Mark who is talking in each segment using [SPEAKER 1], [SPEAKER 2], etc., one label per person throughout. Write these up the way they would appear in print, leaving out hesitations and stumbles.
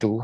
[SPEAKER 1] 2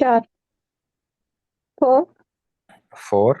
[SPEAKER 2] 4 4
[SPEAKER 1] 4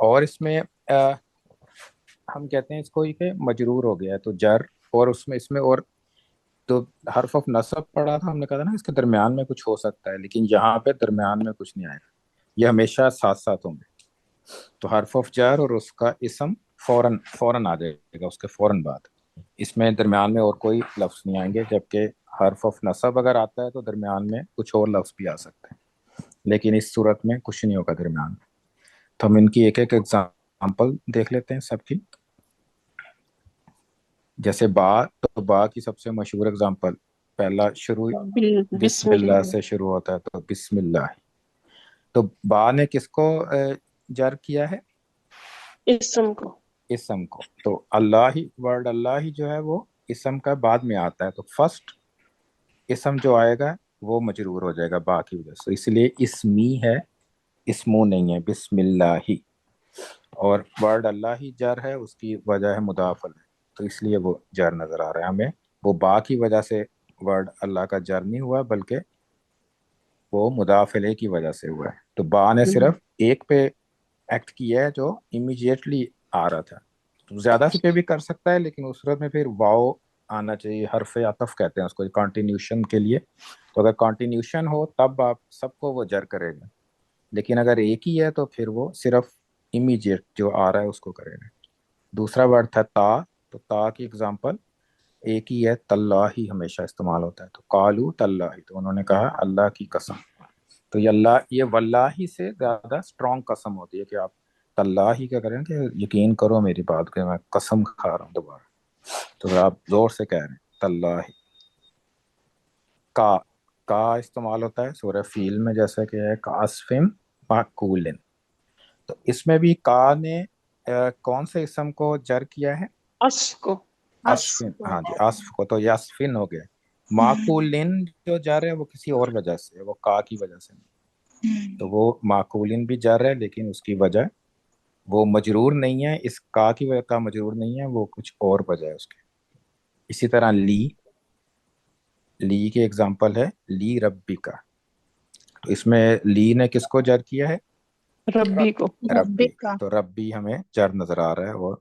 [SPEAKER 1] اور اس میں ہم کہتے ہیں اس کو یہ کہ مجرور ہو گیا ہے تو جر، اور اس میں اور تو حرف آف نصب پڑھا تھا ہم نے، کہا تھا نا اس کے درمیان میں کچھ ہو سکتا ہے، لیکن یہاں پہ درمیان میں کچھ نہیں آئے گا، یہ ہمیشہ ساتھ ساتھ ہوں گے. تو حرف آف جر اور اس کا اسم فوراً فوراً آ جائے گا اس کے فوراً بعد، اس میں درمیان میں اور کوئی لفظ نہیں آئیں گے. جبکہ حرف آف نصب اگر آتا ہے تو درمیان میں کچھ اور لفظ بھی آ سکتے ہیں، لیکن اس صورت میں کچھ نہیں ہوگا درمیان میں. تو ہم ان کی ایک ایک ایگزامپل دیکھ لیتے ہیں سب کی. جیسے با، تو با کی سب سے مشہور ایگزامپل، پہلا شروع بسم
[SPEAKER 2] بسم
[SPEAKER 1] اللہ
[SPEAKER 2] اللہ.
[SPEAKER 1] سے شروع ہوتا ہے تو بسم اللہ. تو با نے کس کو جر کیا ہے؟
[SPEAKER 2] اسم کو.
[SPEAKER 1] اسم کو. تو اللہ ہی، ورڈ اللہ ہی جو ہے وہ اسم کا بعد میں آتا ہے، تو فرسٹ اسم جو آئے گا وہ مجرور ہو جائے گا با کی وجہ سے، اس لیے اسمی ہے، اسمو نہیں ہے، بسم اللہ ہی. اور ورڈ اللہ ہی جر ہے، اس کی وجہ ہے مضاف ہے، تو اس لیے وہ جر نظر آ رہا ہے ہمیں. وہ با کی وجہ سے ورڈ اللہ کا جر نہیں ہوا، بلکہ وہ مضاف الیہ کی وجہ سے ہوا ہے. تو با نے صرف ایک پہ ایکٹ کیا ہے جو امیجیٹلی آ رہا تھا. تو زیادہ سے پہ بھی کر سکتا ہے، لیکن اس صورت میں پھر واو آنا چاہیے، حرف عطف کہتے ہیں اس کو کانٹینیوشن کے لیے. تو اگر کانٹینیوشن ہو تب آپ سب کو وہ جر کرے گا، لیکن اگر ایک ہی ہے تو پھر وہ صرف امیجیٹ جو آ رہا ہے اس کو کرے گا. دوسرا ورڈ تھا تا، تو تا کی اگزامپل ایک ہی ہے، تاللہ ہی ہمیشہ استعمال ہوتا ہے. تو قالو تاللہ، تو انہوں نے کہا اللہ کی قسم. تو یہ اللہ، یہ واللہ سے زیادہ اسٹرانگ قسم ہوتی ہے کہ آپ تاللہ ہی کیا کریں کہ یقین کرو میری بات کہ میں قسم کھا رہا ہوں دوبارہ. تو آپ زور سے کہہ رہے ہیں تاللہ ہی. کا استعمال ہوتا ہے سورہ فیل میں، جیسا کہ ہے کاسفم معقولن. تو اس میں بھی کا نے کون سے اسم کو جر کیا ہے؟
[SPEAKER 2] اس کو.
[SPEAKER 1] اسفن. ہاں جی، اسف کو. تو یاسفن ہو گیا. معقولن جو جر ہے وہ کسی اور وجہ سے ہے، وہ کا کی وجہ سے نہیں. تو وہ معقولن بھی جر ہے، لیکن اس کی وجہ وہ مجرور نہیں ہے، اس کا کی وجہ کا مجرور نہیں ہے، وہ کچھ اور وجہ ہے اس کے. اسی طرح لی، لی کی ایگزامپل ہے لی ربی کا. تو اس میں لی نے کس کو جر کیا ہے؟
[SPEAKER 2] ربی کو.
[SPEAKER 1] ربی. تو ربی ہمیں جر نظر آ رہا ہے، اور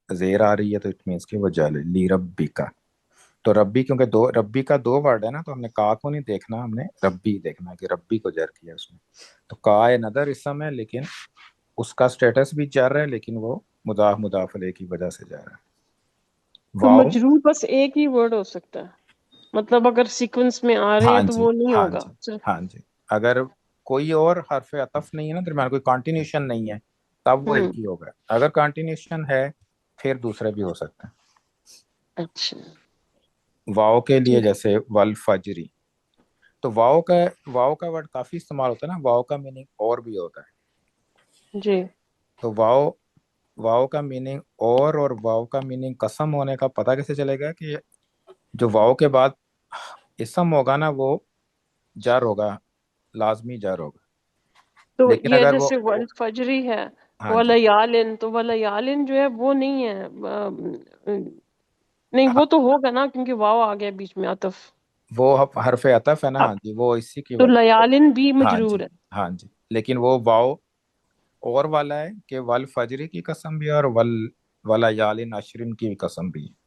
[SPEAKER 1] زیر آ رہی ہے تو اٹ مینس کہ وہ جر ہے، لی ربی کا. تو ربی، کیونکہ ربی کا دو ورڈ ہے نا، تو ہم نے کا کو نہیں دیکھنا، ہم نے ربی دیکھنا کہ ربی کو جر کیا اس میں. تو کا ندر اسم ہے، لیکن اس کا سٹیٹس بھی جر ہے، لیکن وہ مضاف علیہ کی وجہ سے جر ہے.
[SPEAKER 2] تو
[SPEAKER 1] واؤ.
[SPEAKER 2] مجرور بس ایک ہی ورڈ ہو سکتا ہے، مطلب اگر سیکوینس میں آ رہے
[SPEAKER 1] ہاں
[SPEAKER 2] ہیں تو
[SPEAKER 1] جی،
[SPEAKER 2] وہ نہیں
[SPEAKER 1] ہاں
[SPEAKER 2] ہوگا
[SPEAKER 1] جی،
[SPEAKER 2] صرف.
[SPEAKER 1] ہاں جی. اگر کوئی اور حرف عطف نہیں ہے نا درمیان، کوئی کانٹینیوشن نہیں ہے، تب وہ ایک ہی ہوگا. اگر کانٹینیوشن ہے پھر دوسرے بھی ہو سکتے ہیں.
[SPEAKER 2] اچھا.
[SPEAKER 1] واؤ کے لیے
[SPEAKER 2] ٹھیک.
[SPEAKER 1] جیسے والفجری. تو واؤ کا ورڈ کافی استعمال ہوتا ہے نا، واؤ کا میننگ اور بھی ہوتا ہے.
[SPEAKER 2] جی.
[SPEAKER 1] تو واؤ کا میننگ اور واؤ کا میننگ قسم ہونے کا پتہ کیسے چلے گا کہ جو واؤ کے بعد اسم ہوگا نا وہ جر ہوگا، لازمی جر ہوگا.
[SPEAKER 2] تو
[SPEAKER 1] لیکن
[SPEAKER 2] یہ
[SPEAKER 1] اگر وہ،
[SPEAKER 2] جیسے والفجری ہے،
[SPEAKER 1] ہاں جی،
[SPEAKER 2] ولیالن، تو ولیالن جو ہے وہ نہیں ہے، نہیں وہ تو ہوگا نا کیونکہ واو آ گیا بیچ میں عطف.
[SPEAKER 1] وہ حرف عطف ہے نا،
[SPEAKER 2] اب
[SPEAKER 1] ہاں جی، وہ اسی کی
[SPEAKER 2] تو
[SPEAKER 1] وجہ.
[SPEAKER 2] لیالن بھی
[SPEAKER 1] ہاں جی،
[SPEAKER 2] مجرور ہے.
[SPEAKER 1] ہاں جی. لیکن وہ واؤ اور والا ہے کہ ول فجری کی قسم بھی ہے، اور ولا یالن اشرن کی قسم بھی ہے.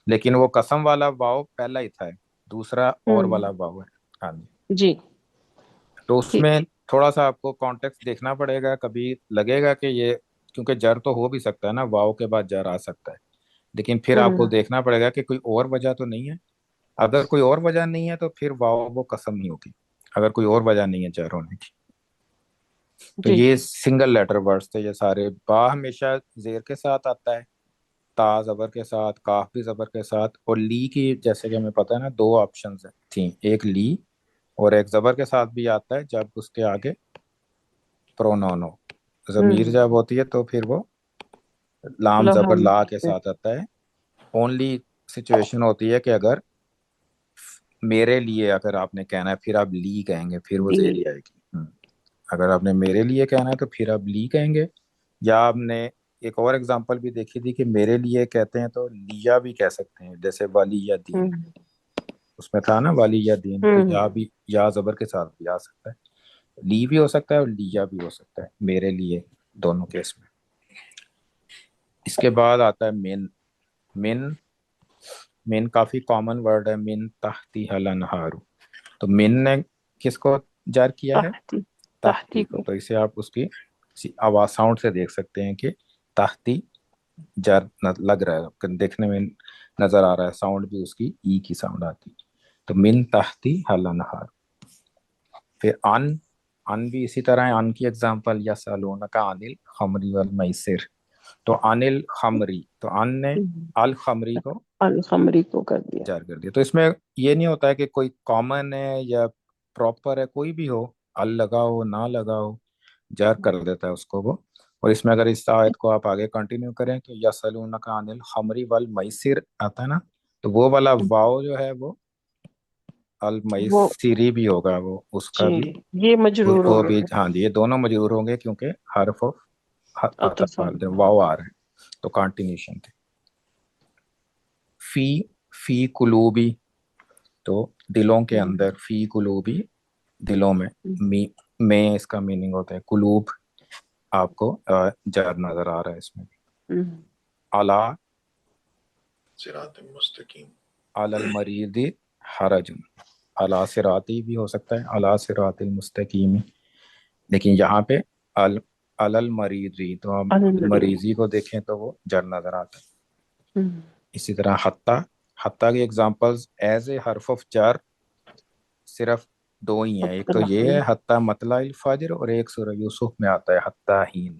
[SPEAKER 1] لیکن وہ قسم والا واؤ پہلا ہی تھا، دوسرا اور والا واؤ ہے. ہاں جی.
[SPEAKER 2] جی.
[SPEAKER 1] تو اس
[SPEAKER 2] ٹھیک.
[SPEAKER 1] میں تھوڑا سا آپ کو کانٹیکس دیکھنا پڑے گا. کبھی لگے گا کہ یہ، کیونکہ جر تو ہو بھی سکتا ہے نا، واؤ کے بعد جر آ سکتا ہے، لیکن پھر آپ کو دیکھنا پڑے گا کہ کوئی اور وجہ تو نہیں ہے. اگر کوئی اور وجہ نہیں ہے تو پھر واؤ وہ قسم نہیں ہوگی، اگر کوئی اور وجہ نہیں ہے جر ہونے کی. تو
[SPEAKER 2] جی.
[SPEAKER 1] یہ سنگل لیٹر ورڈز تھے یہ سارے. با ہمیشہ زیر کے ساتھ آتا ہے، تا زبر کے ساتھ، کاف بھی زبر کے ساتھ. اور لی کی جیسے کہ ہمیں پتہ ہے نا دو آپشنز تھیں، ایک لی اور ایک زبر کے ساتھ بھی آتا ہے جب اس کے آگے پرونون ہو. ضمیر جب ہوتی ہے تو پھر وہ لام زبر
[SPEAKER 2] لہم.
[SPEAKER 1] لا کے ساتھ آتا ہے. اونلی سچویشن ہوتی ہے کہ اگر میرے لیے اگر آپ نے کہنا ہے پھر آپ لی کہیں گے، پھر وہ زیری آئے گی. اگر آپ نے میرے لیے کہنا ہے تو پھر آپ لی کہیں گے. یا آپ نے ایک اور ایگزامپل بھی دیکھی تھی کہ میرے لیے کہتے ہیں تو لیا بھی کہہ سکتے ہیں، جیسے والی یا دین، اس میں تھا نا والی یا دین. تو یا بھی، یا زبر کے ساتھ بھی آ سکتا ہے، لی بھی ہو سکتا ہے اور لیا بھی ہو سکتا ہے، میرے لیے، دونوں کیس میں. اس کے بعد آتا ہے من. من من کافی کامن ورڈ ہے. من تحتی حل انہار. تو من نے کس کو جار کیا ہے؟
[SPEAKER 2] تحتی.
[SPEAKER 1] تحتی کو. تو اسے آپ اس کی آواز ساؤنڈ سے دیکھ سکتے ہیں کہ تحتی جار لگ رہا ہے, دیکھنے میں نظر آ رہا ہے, ساؤنڈ بھی اس کی ای کی ساؤنڈ آتی. تو من تحتی حل انہار. پھر ان بھی اسی طرح ہے. ان کی ایگزامپل یسألونک عن الخمر والمیسر. تو عن الخمری, تو ان نے الخمری کو
[SPEAKER 2] الخمری کو کر دیا.
[SPEAKER 1] جار کر دیا. تو اس میں یہ نہیں ہوتا ہے کہ کوئی کامن ہے یا پراپر ہے, کوئی بھی ہو, ال لگا ہو نہ لگا ہو, جار کر دیتا ہے اس کو وہ. اور اس میں اگر اس آیت کو آپ آگے کنٹینیو کریں تو یسألونک عن الخمر والمیسر آتا ہے نا, تو وہ والا واو جو ہے وہ
[SPEAKER 2] وہ
[SPEAKER 1] المیسری بھی ہوگا, وہ اس کا
[SPEAKER 2] جی
[SPEAKER 1] بھی
[SPEAKER 2] یہ مجرور ہو
[SPEAKER 1] وہ
[SPEAKER 2] گئے
[SPEAKER 1] بھی.
[SPEAKER 2] ہیں.
[SPEAKER 1] ہاں جی, یہ دونوں مجرور ہوں گے کیونکہ حرف
[SPEAKER 2] عطف
[SPEAKER 1] واو آ رہے ہیں, تو کنٹینیوشن تھے. فی فی قلوبی, تو دلوں کے اندر. فی قلوبی دلوں میں. میں اس کا میننگ ہوتا ہے. قلوب آپ کو جار نظر آ رہا ہے اس میں. علا
[SPEAKER 3] صراط مستقیم.
[SPEAKER 1] علی المریض حرج. علی صراطی بھی ہو سکتا ہے, علی صراط المستقیم, لیکن یہاں پہ علی المریضی, تو ہم مریضی کو دیکھیں تو وہ جر نظر آتا ہے. اسی طرح حتیٰ کی ایگزامپلز ایز اے حرف آف جر صرف دو ہی ہیں. ایک تو یہ ہے حتیٰ مطلع الفجر, اور ایک سورہ یوسف میں آتا ہے حتیٰ ہین.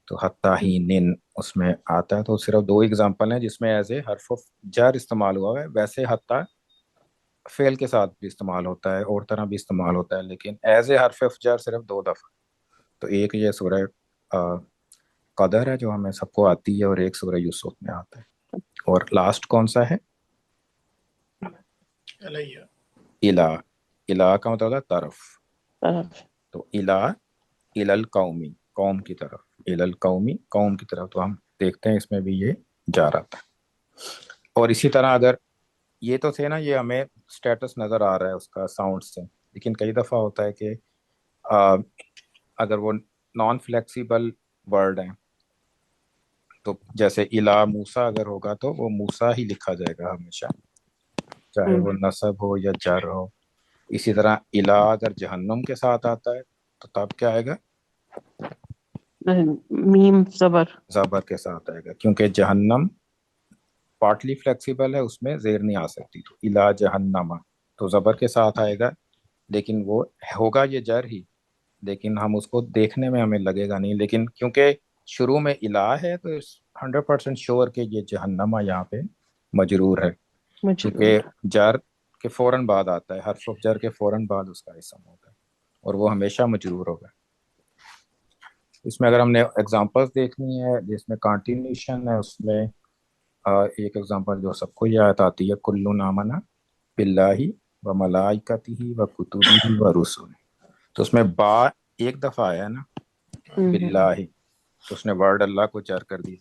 [SPEAKER 1] تو حتیٰ ہین اس میں آتا ہے. تو صرف دو ایگزامپل ہیں جس میں ایز اے حرف آف جر استعمال ہوا ہے. ویسے حتیٰ فعل کے ساتھ بھی استعمال ہوتا ہے, اور طرح بھی استعمال ہوتا ہے, لیکن ایز اے حرف آف جر صرف دو دفعہ. تو ایک یہ سورہ قدر ہے جو ہمیں سب کو آتی ہے, اور ایک سورہ یوسف میں آتا ہے. اور لاسٹ کون سا ہے؟
[SPEAKER 3] علیہ.
[SPEAKER 1] الہ. الہ کا مطلب ہے طرف.
[SPEAKER 2] طرف.
[SPEAKER 1] تو الہ الی القومی, قوم کی طرف. الی القومی, قوم کی طرف. تو ہم دیکھتے ہیں اس میں بھی یہ جا رہا تھا. اور اسی طرح اگر یہ تو تھے نا, یہ ہمیں سٹیٹس نظر آ رہا ہے اس کا ساؤنڈ سے, لیکن کئی دفعہ ہوتا ہے کہ اگر وہ نان فلیکسیبل ورڈ ہیں, تو جیسے الہ موسیٰ اگر ہوگا تو وہ موسیٰ ہی لکھا جائے گا ہمیشہ, چاہے وہ نصب ہو یا جر ہو. اسی طرح الہ اگر جہنم کے ساتھ آتا ہے تو تب کیا آئے گا؟
[SPEAKER 2] میم
[SPEAKER 1] زبر کے ساتھ آئے گا, کیونکہ جہنم پارٹلی فلیکسیبل ہے, اس میں زیر نہیں آ سکتی. تو الہ جہنم, تو زبر کے ساتھ آئے گا, لیکن وہ ہوگا یہ جر ہی, لیکن ہم اس کو دیکھنے میں ہمیں لگے گا نہیں. لیکن کیونکہ شروع میں الہ ہے تو 100% شور کہ یہ جہنم یہاں پہ مجرور ہے, کیونکہ جر کے فوراً بعد آتا ہے, حرف آف جر کے فوراً بعد اس کا اسم ہوتا ہے, اور وہ ہمیشہ مجرور ہوگا. اس میں اگر ہم نے ایگزامپلس دیکھنی ہے جس میں کنٹینیوشن ہے, اس میں ایک ایگزامپل جو سب کو یاد آتی ہے, کل آمنا باللہ و ملائکتہ و کتبہ و رسلہ. تو اس میں با ایک دفعہ آیا نا باللہ, تو اس نے ورڈ اللہ کو جر کر دی,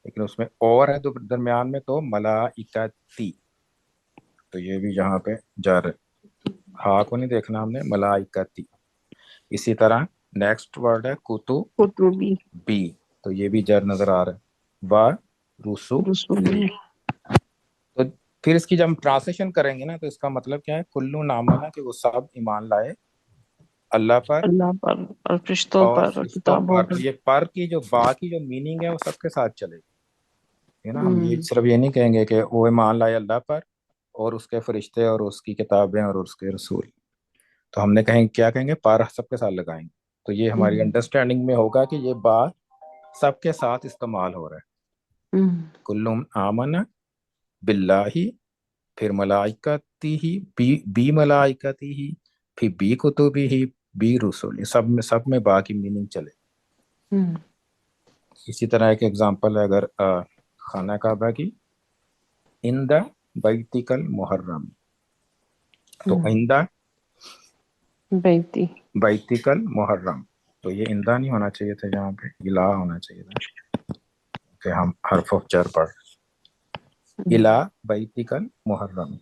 [SPEAKER 1] لیکن اس میں اور ہے درمیان میں, تو ملائکتی, تو یہ بھی یہاں پہ جر ہے. ہاں کو نہیں دیکھنا ہم نے, ملائکتی. اسی طرح نیکسٹ ورڈ ہے
[SPEAKER 2] قطبی
[SPEAKER 1] بی, تو یہ بھی جر نظر آ رہا ہے. با رسولی. تو پھر اس کی جب ہم ٹرانسلیشن کریں گے نا, تو اس کا مطلب کیا ہے؟ کلو نامنا, کہ وہ سب ایمان لائے اللہ پر
[SPEAKER 2] اور فرشتوں
[SPEAKER 1] اور
[SPEAKER 2] پر اور
[SPEAKER 1] فرشتوں
[SPEAKER 2] کتابوں
[SPEAKER 1] پر. تو یہ پر کی جو با کی جو میننگ ہے وہ سب کے ساتھ چلے گی, ہے نا. ہم یہ صرف یہ نہیں کہیں گے کہ وہ ایمان لائے اللہ پر اور اس کے فرشتے اور اس کی کتابیں اور اس کے رسول. تو ہم نے کیا کہیں گے؟ پر سب کے ساتھ لگائیں گے. تو یہ ہماری انڈرسٹینڈنگ میں ہوگا کہ یہ با سب کے ساتھ استعمال ہو رہا ہے. کل آمن باللہ, پھر ملائکتی ہی, بی ملائکتی ہی, پھر بی کتبی ہی, بی رسول. سب میں با کی میننگ چلے. اسی طرح ایک ایگزامپل ہے اگر خانہ کعبہ کی, اندہ بیتک المحرم. تو اندہ بیتک المحرم, تو یہ اندہ نہیں ہونا چاہیے تھا, یہاں پہ الہ ہونا چاہیے تھا, کہ ہم حرف آف جر پڑھ. الہ بیتک المحرم,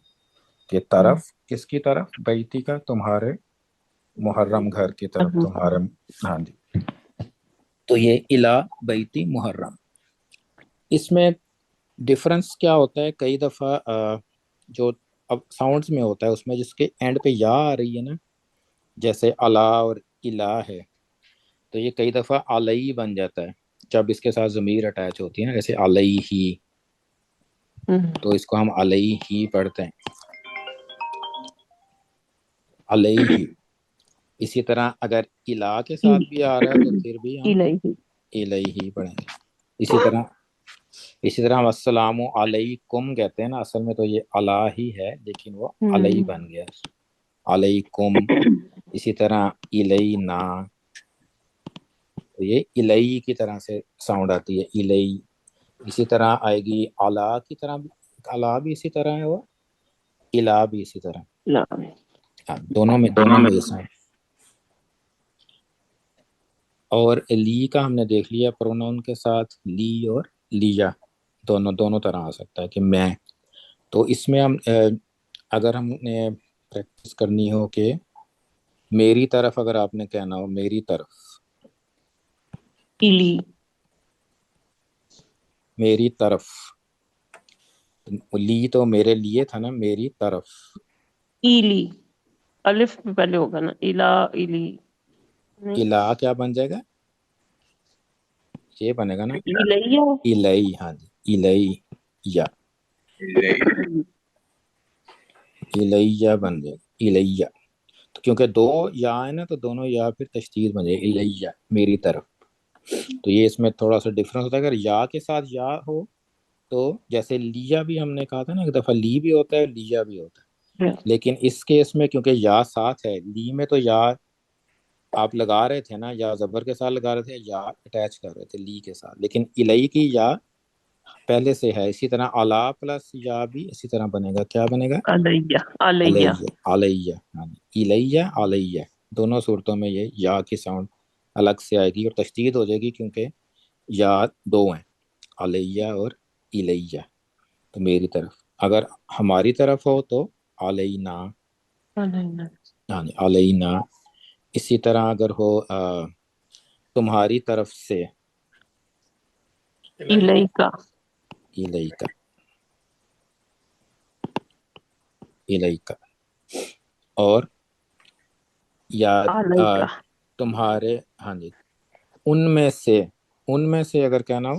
[SPEAKER 1] کہ طرف کس کی طرف؟ بیتی کا, تمہارے محرم گھر کی طرف, تمہارے. ہاں جی, تو یہ الہ بیتی محرم. اس میں ڈفرنس کیا ہوتا ہے، کئی دفعہ جو اب ساؤنڈز میں ہوتا ہے اس میں جس کے اینڈ پہ یا آ رہی ہے نا، جیسے الا اور الہ ہے، تو یہ کئی دفعہ علیہ بن جاتا ہے جب اس کے ساتھ ضمیر اٹیچ ہوتی ہے نا، جیسے علیہ، تو اس کو ہم علیہ ہی پڑھتے ہیں، علیہ۔ اسی طرح اگر الہ کے ساتھ بھی آ رہا ہے تو پھر بھی ہم
[SPEAKER 2] الہی
[SPEAKER 1] الیہ پڑھیں گے۔ اسی طرح ہم السلام علیکم کہتے ہیں نا، اصل میں تو یہ اللہ ہی ہے لیکن وہ علیہ بن گیا، علیکم۔ اسی طرح الینا، تو یہ الی کی طرح سے ساؤنڈ آتی ہے، الی۔ اسی طرح آئے گی اعلیٰ کی طرح، اعلیٰ بھی اسی طرح ہے، وہ الہ بھی اسی طرح،
[SPEAKER 2] لا
[SPEAKER 1] ہاں، دونوں میں یہ ساؤنڈ۔ اور لی کا ہم نے دیکھ لیا، پروناؤن کے ساتھ لی اور لیا دونوں طرح آ سکتا ہے کہ میں۔ تو اس میں ہم اگر ہم نے پریکٹس کرنی ہو کہ میری طرف، اگر آپ نے کہنا ہو میری طرف،
[SPEAKER 2] الی
[SPEAKER 1] میری طرف، لی تو میرے لیے تھا نا، میری طرف،
[SPEAKER 2] ایلی الف بھی پہلے ہوگا نا، الا الی نہیں
[SPEAKER 1] الہ کیا بن جائے گا، یہ بنے گا نا
[SPEAKER 2] الیہ
[SPEAKER 1] الی، ہاں جی الی یا، الیہ بن جائے گا، الیہ۔ تو کیونکہ دو یا ہے نا تو دونوں یا پھر تشدید بن جائے گی، الیہ میری طرف۔ تو یہ اس میں تھوڑا سا ڈفرنس ہوتا ہے، اگر یا کے ساتھ یا ہو تو جیسے لیا بھی ہم نے کہا تھا نا، ایک دفعہ لی بھی ہوتا ہے لیا بھی ہوتا ہے، لیکن اس کیس میں کیونکہ یا ساتھ ہے، لی میں تو یا آپ لگا رہے تھے نا، یا زبر کے ساتھ لگا رہے تھے، یا اٹیچ کر رہے تھے لی کے ساتھ، لیکن الی کی یا پہلے سے ہے، اسی طرح الا پلس یا بھی اسی طرح بنے گا، کیا بنے گا،
[SPEAKER 2] علیہ علیہ
[SPEAKER 1] علیہ، علیہ، ہاں جی، الیہ علیہ، دونوں صورتوں میں یہ یا کی ساؤنڈ الگ سے آئے گی اور تشدید ہو جائے گی، کیونکہ یا دو ہیں، علیہ اور الیہ۔ تو میری طرف، اگر ہماری طرف ہو تو علینا،
[SPEAKER 2] علیہ
[SPEAKER 1] یعنی علینا۔ اسی طرح اگر ہو تمہاری طرف سے،
[SPEAKER 2] الیکا
[SPEAKER 1] الیکا، الیکا۔ اور یا
[SPEAKER 2] علیکا
[SPEAKER 1] تمہارے، ہاں جی، ان میں سے، ان میں سے اگر کہنا ہو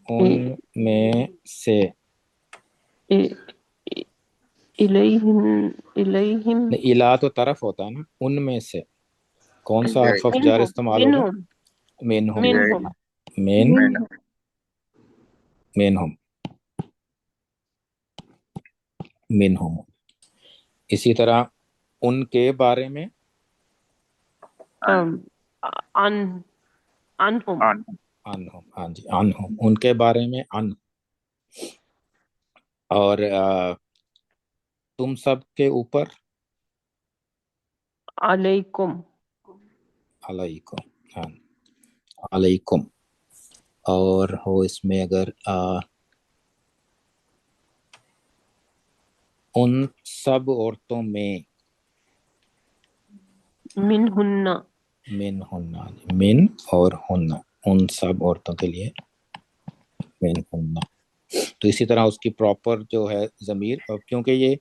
[SPEAKER 1] ان میں سے،
[SPEAKER 2] الیہم الیہم
[SPEAKER 1] الا تو طرف ہوتا ہے نا، ان میں سے کون سا حرف جار
[SPEAKER 2] منہم
[SPEAKER 1] استعمال ہوگا،
[SPEAKER 2] منہم
[SPEAKER 1] منہم،
[SPEAKER 2] منہم
[SPEAKER 1] مین، منہم، منہم۔ اسی طرح ان کے بارے میں،
[SPEAKER 2] ان انہم
[SPEAKER 1] انہم، ہاں جی انہم، ان کے بارے میں ان۔ اور تم سب کے اوپر،
[SPEAKER 2] علیکم
[SPEAKER 1] علیکم، ہاں علیکم۔ اور ہو اس میں اگر ان سب عورتوں میں،
[SPEAKER 2] منہن
[SPEAKER 1] من ہن، من اور ہن، ان سب عورتوں کے لیے من ہن۔ تو اسی طرح اس کی پراپر جو ہے ضمیر، کیونکہ یہ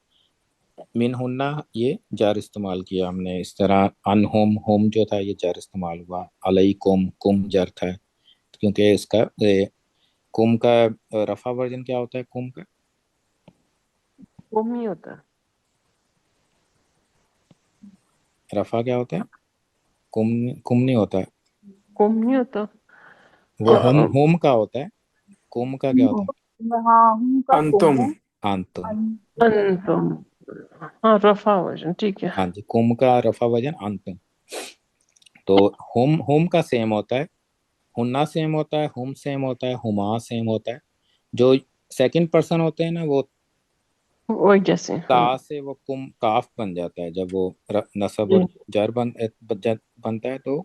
[SPEAKER 1] من ہننا یہ جار استعمال کیا ہم نے، اس طرح ان ہوم جو تھا یہ جار استعمال ہوا، علیکم کم جر تھا، کیونکہ اس کا کم کا رفع ورژن کیا ہوتا ہے، کم کا
[SPEAKER 2] قوم ہی ہوتا
[SPEAKER 1] رفع کیا ہوتا ہے، کم نہیں ہوتا ہے،
[SPEAKER 2] قوم نہیں ہوتا
[SPEAKER 1] وہ ہوم کا ہوتا ہے، کم کا کیا ہوتا
[SPEAKER 3] انتم
[SPEAKER 1] ہے، انتم،
[SPEAKER 2] انتم ہاں رفع ورژن ٹھیک ہے
[SPEAKER 1] ہاں جی، کم کا رفع ورژن انتم۔ تو ہوم کا سیم ہوتا ہے، ہننا سیم ہوتا ہے، ہوم سیم ہوتا ہے، ہما سیم ہوتا ہے۔ جو سیکنڈ پرسن ہوتے ہیں نا وہ
[SPEAKER 2] وہی جیسے ہاں
[SPEAKER 1] تا سے وہ کم کاف بن جاتا ہے، جب وہ نصب
[SPEAKER 2] جی
[SPEAKER 1] اور جر بنتا ہے تو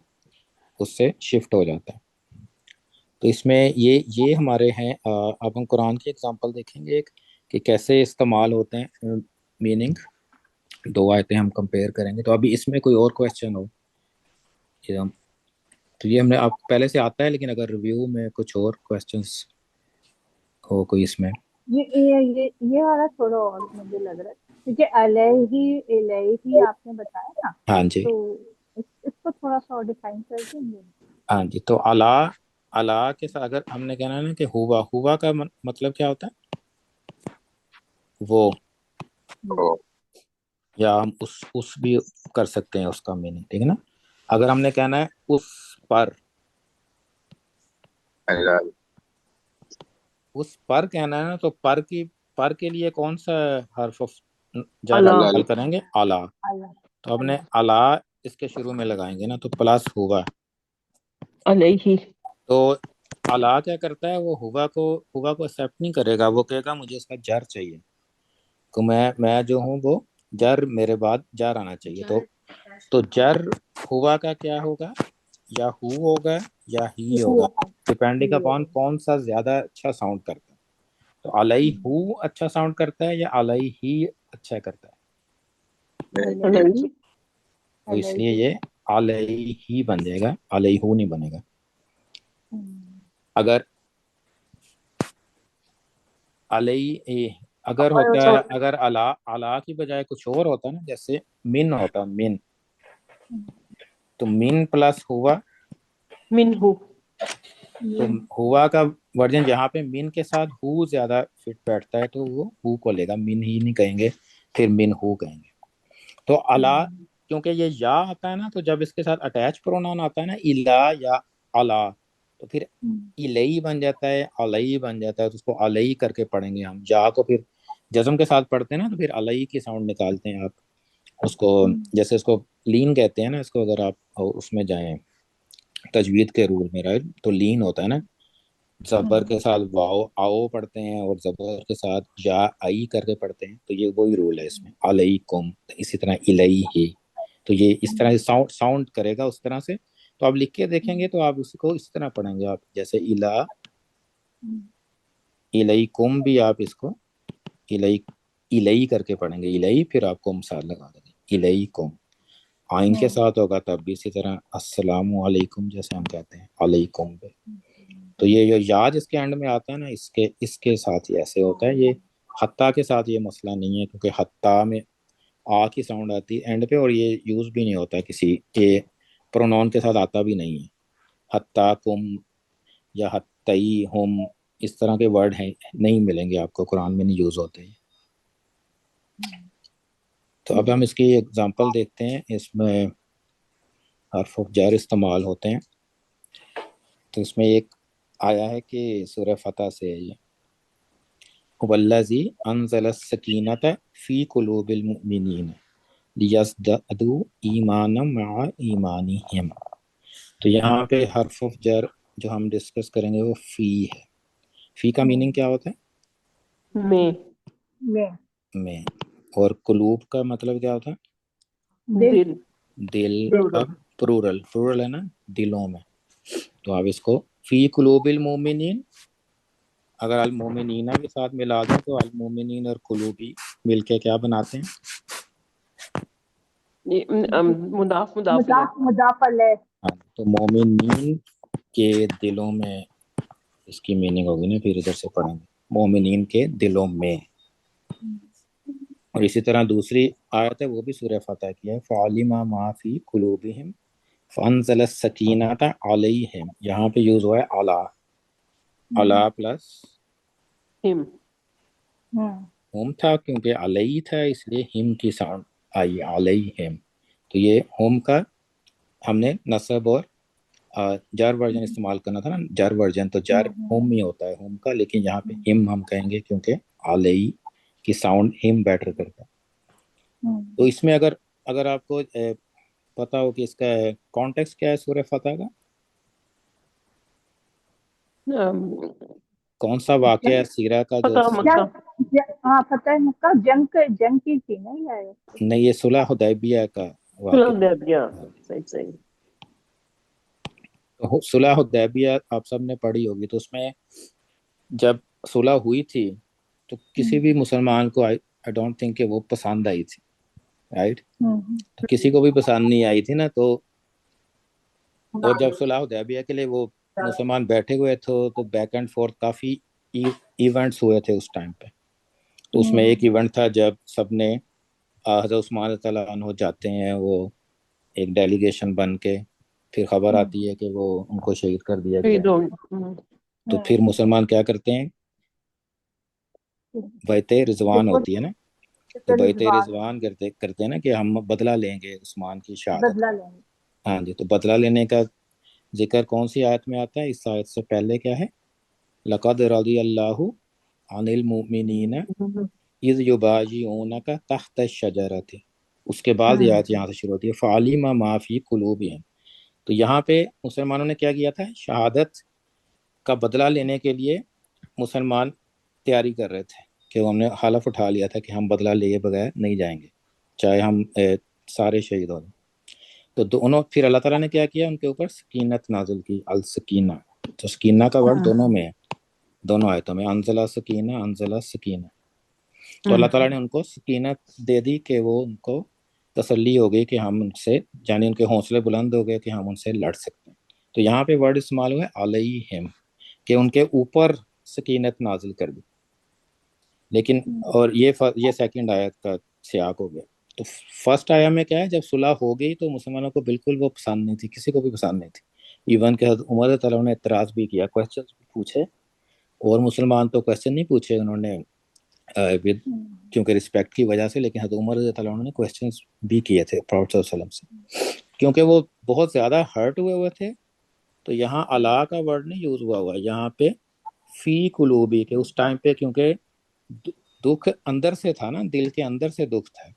[SPEAKER 1] اس سے شفٹ ہو جاتا ہے۔ تو اس میں یہ ہمارے ہیں، اب ہم قرآن کی اگزامپل دیکھیں گے ایک، کہ کیسے استعمال ہوتے ہیں میننگ، دو آیتیں ہم کمپیئر کریں گے۔ تو ابھی اس میں کوئی اور کویشچن ہو، یہ ہم تو یہ ہم نے آپ پہلے سے آتا ہے، لیکن اگر ریویو میں کچھ اور کویسچنس ہو کوئی اس میں.
[SPEAKER 3] یہ والا تھوڑا اور مجھے لگ رہا ہے کیونکہ الہی آپ نے بتایا نا،
[SPEAKER 1] ہاں جی،
[SPEAKER 3] تو اس کو تھوڑا سا اور ڈیفائن کر دیں گے.
[SPEAKER 1] ہاں جی. تو الا کے ساتھ اگر ہم نے کہنا ہے نا کہ ہوا کا مطلب کیا ہوتا ہے؟ وہ، یا ہم اس بھی کر سکتے ہیں اس کا میننگ، ٹھیک ہے نا. اگر ہم نے کہنا ہے اس پر، اس پر کہنا ہے نا، تو پر کے لیے کون سا حرف جر
[SPEAKER 2] اللہ
[SPEAKER 1] استعمال کریں گے؟ اعلیٰ.
[SPEAKER 3] اللہ
[SPEAKER 1] تو ہم نے اعلیٰ اس کے شروع میں لگائیں گے نا، تو پلس ہوا.
[SPEAKER 2] علیہ.
[SPEAKER 1] تو اعلیٰ کیا کرتا ہے، وہ ہوا کو ایکسیپٹ نہیں کرے گا، وہ کہے گا مجھے اس کا جر چاہیے، کہ میں جو ہوں وہ جر میرے بعد جر آنا چاہیے. تو جر ہوا کا کیا ہوگا؟ یا ہو ہوگا یا ہی ہوگا، ڈپینڈنگ اپون کون سا زیادہ اچھا ساؤنڈ کرتا ہے. تو علیہ ہو اچھا ساؤنڈ کرتا ہے یا علیہ ہی اچھا کرتا ہے؟
[SPEAKER 2] علیہ.
[SPEAKER 1] تو اس لیے یہ علیہ ہی بن جائے گا، علیہ ہو نہیں بنے گا. اگر علیہ اگر ہوتا ہے، اگر الا کی بجائے کچھ اور ہوتا نا، جیسے من ہوتا، من، تو من پلس ہوا،
[SPEAKER 2] منہ.
[SPEAKER 1] تو ہوا کا ورژن جہاں پہ من کے ساتھ ہو زیادہ فٹ بیٹھتا ہے تو وہ ہو کو لے گا، من ہی نہیں کہیں گے، پھر من ہو کہیں گے. تو الا کیونکہ یہ یا آتا ہے نا، تو جب اس کے ساتھ اٹیچ پروناؤن آتا ہے نا، الا یا الا، تو پھر الہی بن جاتا ہے، علیہ بن جاتا ہے. تو اس کو علیہ کر کے پڑھیں گے ہم. یا کو پھر جزم کے ساتھ پڑھتے ہیں نا، تو پھر علیہ کی ساؤنڈ نکالتے ہیں آپ اس کو. جیسے اس کو لین کہتے ہیں نا، اس کو اگر آپ اس میں جائیں تجوید کے رول میں، رائٹ، تو لین ہوتا ہے نا، زبر کے ساتھ واو آؤ پڑھتے ہیں، اور زبر کے ساتھ یا آئی کر کے پڑھتے ہیں. تو یہ وہی رول ہے اس میں، علیکم. اسی طرح الیہ، تو یہ اس طرح ساؤنڈ کرے گا اس طرح سے. تو آپ لکھ کے دیکھیں گے تو آپ اس کو اس طرح پڑھیں گے، آپ جیسے الیکم بھی آپ اس کو الی کر کے پڑھیں گے، الی، پھر آپ کو مثال لگا دیں گے الیکم. آئین کے ساتھ ہوگا تب بھی اسی طرح السلام علیکم جیسے ہم کہتے ہیں علیکم پہ. تو یہ جو یا جس کے اینڈ میں آتا ہے نا، اس کے ساتھ ہی ایسے ہوتا ہے. یہ حتیٰ کے ساتھ یہ مسئلہ نہیں ہے، کیونکہ حتیٰ میں آ کی ساؤنڈ آتی ہے اینڈ پہ، اور یہ یوز بھی نہیں ہوتا کسی کے پرونون کے ساتھ، آتا بھی نہیں ہے. حتیٰ کم یا حتیٰ ہم، اس طرح کے ورڈ ہیں نہیں ملیں گے آپ کو، قرآن میں نہیں یوز ہوتے. تو اب ہم اس کی ایگزامپل دیکھتے ہیں. اس میں حرف جر استعمال ہوتے ہیں. تو اس میں ایک آیا ہے کہ سورہ فتح سے ہے، یہ والذی انزل السکینۃ فی قلوب المؤمنین لیزدادوا ایمانا مع ایمانہم. تو یہاں پہ حرف جر جو ہم ڈسکس کریں گے وہ فی ہے. فی کا میننگ کیا ہوتا ہے؟ میں. اور قلوب کا مطلب کیا ہوتا ہے؟
[SPEAKER 2] دل.
[SPEAKER 1] دل. اب پلورل ہے نا، دلوں میں. تو آپ اس کو فی قلوب المومنین، اگر المومنین کے ساتھ ملا دیں تو المومنین اور قلوبی مل کے کیا بناتے ہیں؟
[SPEAKER 2] مضاف مضاف الیہ.
[SPEAKER 3] مضاف
[SPEAKER 1] تو مومنین کے دلوں میں اس کی میننگ ہوگی نا، پھر ادھر سے پڑھیں گے مومنین کے دلوں میں. اور اسی طرح دوسری آیت ہے، وہ بھی سورہ فتح کی ہے، فَعَلِمَ مَا فِي قُلُوبِهِمْ فَأَنزَلَ السَّکِینَةَ عَلَیْہِمْ. یہاں پہ یوز ہوا ہے اعلیٰ، اعلیٰ پلس ہم تھا، کیونکہ علیہ تھا اس لیے ہم کی ساؤنڈ آئی علیہم. تو یہ ہم کا ہم نے نصب اور جر ورژن استعمال کرنا تھا نا، جر ورژن تو جر ہم ہی ہوتا ہے ہم کا، لیکن یہاں پہ ہم کہیں گے کیونکہ علیہ کی ساؤنڈ ہم بیٹر کرتا ہے. تو اس میں اگر آپ کو پتا ہو کہ اس کا کانٹیکس کیا ہے سورہ فتح کا، کون سا واقعہ ہے سیرہ کا جو
[SPEAKER 3] ہاں فتح مکہ جنگ کی تھی نا یہ.
[SPEAKER 1] نہیں، یہ صلح حدیبیہ کا واقعہ.
[SPEAKER 2] صحیح.
[SPEAKER 1] صلح حدیبیہ آپ سب نے پڑھی ہوگی. تو اس میں جب صلح ہوئی تھی تو کسی بھی مسلمان کو I don't think کہ وہ پسند آئی تھی، رائٹ. تو کسی کو بھی پسند نہیں آئی تھی نا. تو اور جب صلح حدیبیہ کے لیے وہ مسلمان بیٹھے ہوئے تھے تو بیک اینڈ فورتھ کافی ایونٹس ہوئے تھے اس ٹائم پہ. تو اس میں ایک ایونٹ تھا جب سب نے حضرت عثمان رضی اللہ عنہ جاتے ہیں وہ ایک ڈیلیگیشن بن کے, پھر خبر آتی ہے کہ وہ ان کو شہید کر دیا گیا. تو پھر مسلمان کیا کرتے ہیں, بیعت رضوان ہوتی ہے نا, تو بیعت رضوان کرتے ہیں نا کہ ہم بدلہ لیں گے عثمان کی شہادت.
[SPEAKER 3] بدلہ لیں گے.
[SPEAKER 1] ہاں جی, تو بدلہ لینے کا ذکر کون سی آیت میں آتا ہے؟ اس آیت سے پہلے کیا ہے, لقد رضی اللہ عن المؤمنین اذ یبایعونک تحت الشجرۃ. اس کے بعد یہ آیت یہاں سے شروع ہوتی ہے فعلم ما فی قلوبہم. تو یہاں پہ مسلمانوں نے کیا کیا تھا, شہادت کا بدلہ لینے کے لیے مسلمان تیاری کر رہے تھے کہ ہم نے حلف اٹھا لیا تھا کہ ہم بدلہ لیے بغیر نہیں جائیں گے چاہے ہم سارے شہید ہو جائیں. تو دونوں پھر اللہ تعالیٰ نے کیا کیا, ان کے اوپر سکینت نازل کی, السکینہ. تو سکینہ کا ورڈ دونوں میں ہے, دونوں آیتوں میں, انزلہ سکینہ انزلہ سکینہ. تو اللہ تعالیٰ نے ان کو سکینت دے دی کہ وہ ان کو تسلی ہو گئی کہ ہم ان سے, یعنی ان کے حوصلے بلند ہو گئے کہ ہم ان سے لڑ سکتے ہیں. تو یہاں پہ ورڈ استعمال ہوا ہے علیہم, کہ ان کے اوپر سکینت نازل کر دی. لیکن اور یہ سیکنڈ آیت کا سیاق ہو گیا. تو فرسٹ آیا میں کیا ہے, جب صلح ہو گئی تو مسلمانوں کو بالکل وہ پسند نہیں تھی, کسی کو بھی پسند نہیں تھی. ایون کہ حضرت عمر رضی اللہ عنہ نے اعتراض بھی کیا, کوشچن پوچھے, اور مسلمان تو کوشچن نہیں پوچھے انہوں نے کیونکہ رسپیکٹ کی وجہ سے, لیکن حضرت عمر رضی اللہ عنہ نے کوشچنس بھی کیے تھے پروفیٹ صلی اللہ علیہ وسلم سے, کیونکہ وہ بہت زیادہ ہرٹ ہوئے تھے. تو یہاں اللہ کا ورڈ نہیں یوز ہوا یہاں پہ فی قلوبی, کہ اس ٹائم پہ کیونکہ دکھ اندر سے تھا نا, دل کے اندر سے دکھ تھا.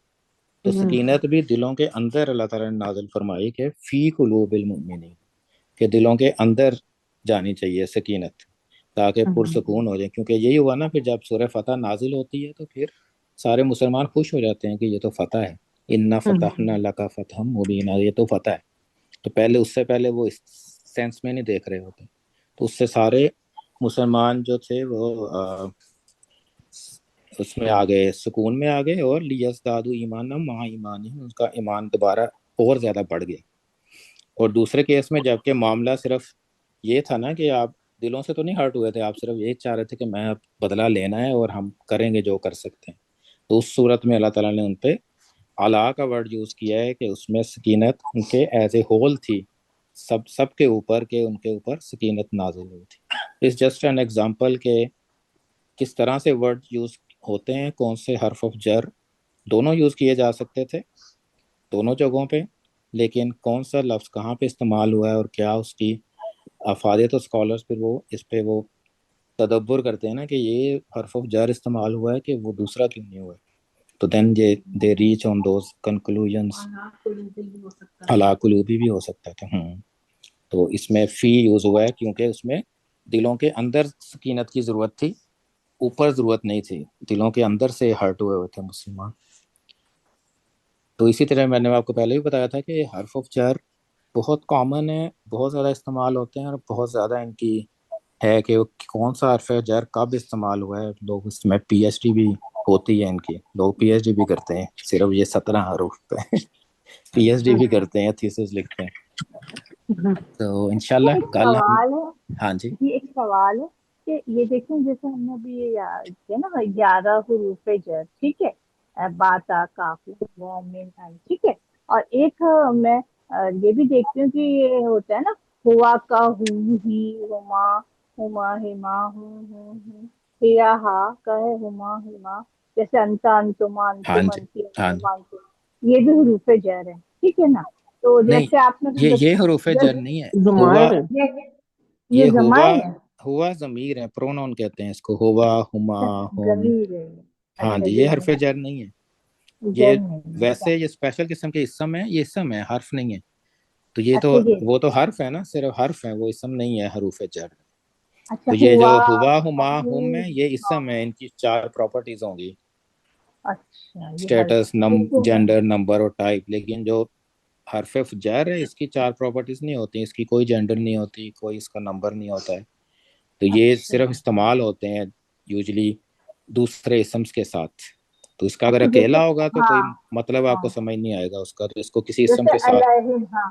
[SPEAKER 1] تو سکینت بھی دلوں کے اندر اللہ تعالیٰ نے نازل فرمائی کہ فی قلوب المؤمنین, کہ دلوں کے اندر جانی چاہیے سکینت, تاکہ پرسکون ہو جائے. کیونکہ یہی ہوا نا, پھر جب سورہ فتح نازل ہوتی ہے تو پھر سارے مسلمان خوش ہو جاتے ہیں کہ یہ تو فتح ہے, انا فتحنا لک فتحا مبینا, یہ تو فتح ہے. تو پہلے اس سے پہلے وہ اس سینس میں نہیں دیکھ رہے ہوتے. تو اس سے سارے مسلمان جو تھے وہ اس میں آ گئے, سکون میں آ گئے, اور لیزدادوا ایمانا مع ایمانہم, ان کا ایمان دوبارہ اور زیادہ بڑھ گیا. اور دوسرے کیس میں جب کہ معاملہ صرف یہ تھا نا کہ آپ دلوں سے تو نہیں ہرٹ ہوئے تھے, آپ صرف یہ چاہ رہے تھے کہ میں اب بدلہ لینا ہے اور ہم کریں گے جو کر سکتے ہیں. تو اس صورت میں اللہ تعالیٰ نے ان پہ علا کا ورڈ یوز کیا ہے کہ اس میں سکینت ان کے ایز اے ہول تھی, سب کے اوپر, کہ ان کے اوپر سکینت نازل ہوئی تھی. اٹس جسٹ این ایگزامپل کہ کس طرح سے ورڈ یوز ہوتے ہیں, کون سے حرف آف جر دونوں یوز کیے جا سکتے تھے دونوں جگہوں پہ, لیکن کون سا لفظ کہاں پہ استعمال ہوا ہے اور کیا اس کی افادیت. اسکالرز پھر وہ اس پہ وہ تدبر کرتے ہیں نا کہ یہ حرف آف جر استعمال ہوا ہے کہ وہ دوسرا کیوں نہیں ہوا ہے. تو then they reach on those conclusions. علی قلوبی بھی ہو سکتا تھا. تو اس میں فی یوز ہوا ہے کیونکہ اس میں دلوں کے اندر سکینت کی ضرورت تھی, اوپر ضرورت نہیں تھی, دلوں کے اندر سے ہرٹ ہوئے تھے مسلمان. تو اسی طرح میں نے آپ کو پہلے بھی بتایا تھا کہ حرف آف جر بہت کامن ہے, بہت زیادہ استعمال ہوتے ہیں, اور بہت زیادہ ان کی ہے کہ کون سا حرف جر کب استعمال ہوا ہے. لوگ اس میں پی ایچ ڈی بھی ہوتی ہے ان کی, لوگ پی ایچ ڈی بھی کرتے ہیں صرف یہ 17 حروف پہ پی ایچ ڈی بھی کرتے ہیں, تھیسس لکھتے ہیں. تو انشاءاللہ کل ہم, ہاں جی
[SPEAKER 3] یہ ایک سوال ہے کہ یہ دیکھیں جیسے ہم نے ابھی یہ کیا نا 11 حروف جر, ٹھیک ہے, باتا کافی مومن, ٹھیک ہے. اور ایک میں یہ بھی دیکھتی ہوں کہ یہ ہوتا ہے نا ہوا کا ہو, ہی, ہما, ہما, ہما, ہوں, ہیا, ہا کا ہے, ہما, ہما, جیسے انتا, انتما,
[SPEAKER 1] ہاں
[SPEAKER 3] انتم,
[SPEAKER 1] جی
[SPEAKER 3] انتی,
[SPEAKER 1] ہاں جی.
[SPEAKER 3] انتما, انتم, یہ بھی حروف جر ہے, ٹھیک ہے نا. تو
[SPEAKER 1] نہیں,
[SPEAKER 3] جیسے آپ نے
[SPEAKER 1] یہ حروف جر نہیں ہے. ہوا,
[SPEAKER 2] زمائر
[SPEAKER 3] یہ
[SPEAKER 1] یہ
[SPEAKER 3] زمائر ہے,
[SPEAKER 1] ہوا ضمیر ہے, پرونون کہتے ہیں اس کو, ہوا, ہما, ہم.
[SPEAKER 3] ضمیر ہے.
[SPEAKER 1] ہاں
[SPEAKER 3] اچھا
[SPEAKER 1] جی,
[SPEAKER 3] یہ
[SPEAKER 1] یہ حرف جر نہیں ہے.
[SPEAKER 3] جر
[SPEAKER 1] یہ
[SPEAKER 3] نہیں
[SPEAKER 1] ویسے یہ اسپیشل قسم کے اسم ہے, یہ اسم ہے, حرف نہیں ہے. تو یہ تو
[SPEAKER 3] اچھا یہ
[SPEAKER 1] وہ تو حرف ہے نا, صرف حرف ہے, وہ اسم نہیں ہے حروف جر.
[SPEAKER 3] اچھا
[SPEAKER 1] تو یہ جو
[SPEAKER 3] ہوا
[SPEAKER 1] ہوا, ہما, ہم ہے, یہ
[SPEAKER 3] ہاں,
[SPEAKER 1] اسم ہے, ان کی 4 پراپرٹیز ہوں گی,
[SPEAKER 3] اچھا یہ
[SPEAKER 1] اسٹیٹس,
[SPEAKER 3] حرف
[SPEAKER 1] جینڈر, نمبر اور ٹائپ. لیکن جو حرف جر ہے اس کی 4 پراپرٹیز نہیں ہوتی, اس کی کوئی جینڈر نہیں ہوتی, کوئی اس کا نمبر نہیں ہوتا ہے. تو یہ
[SPEAKER 3] اچھا
[SPEAKER 1] صرف استعمال ہوتے ہیں یوزلی دوسرے اسمس کے ساتھ. تو اس کا اگر
[SPEAKER 3] اچھا جیسے
[SPEAKER 1] اکیلا ہوگا تو
[SPEAKER 3] ہاں
[SPEAKER 1] کوئی مطلب آپ
[SPEAKER 3] ہاں
[SPEAKER 1] کو سمجھ نہیں آئے گا اس کا, تو اس کو کسی اسم
[SPEAKER 3] جیسے
[SPEAKER 1] کے ساتھ.
[SPEAKER 3] علیہم, ہاں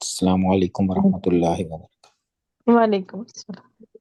[SPEAKER 1] السلام علیکم ورحمۃ اللہ وبرکاتہ.
[SPEAKER 2] وعلیکم السلام.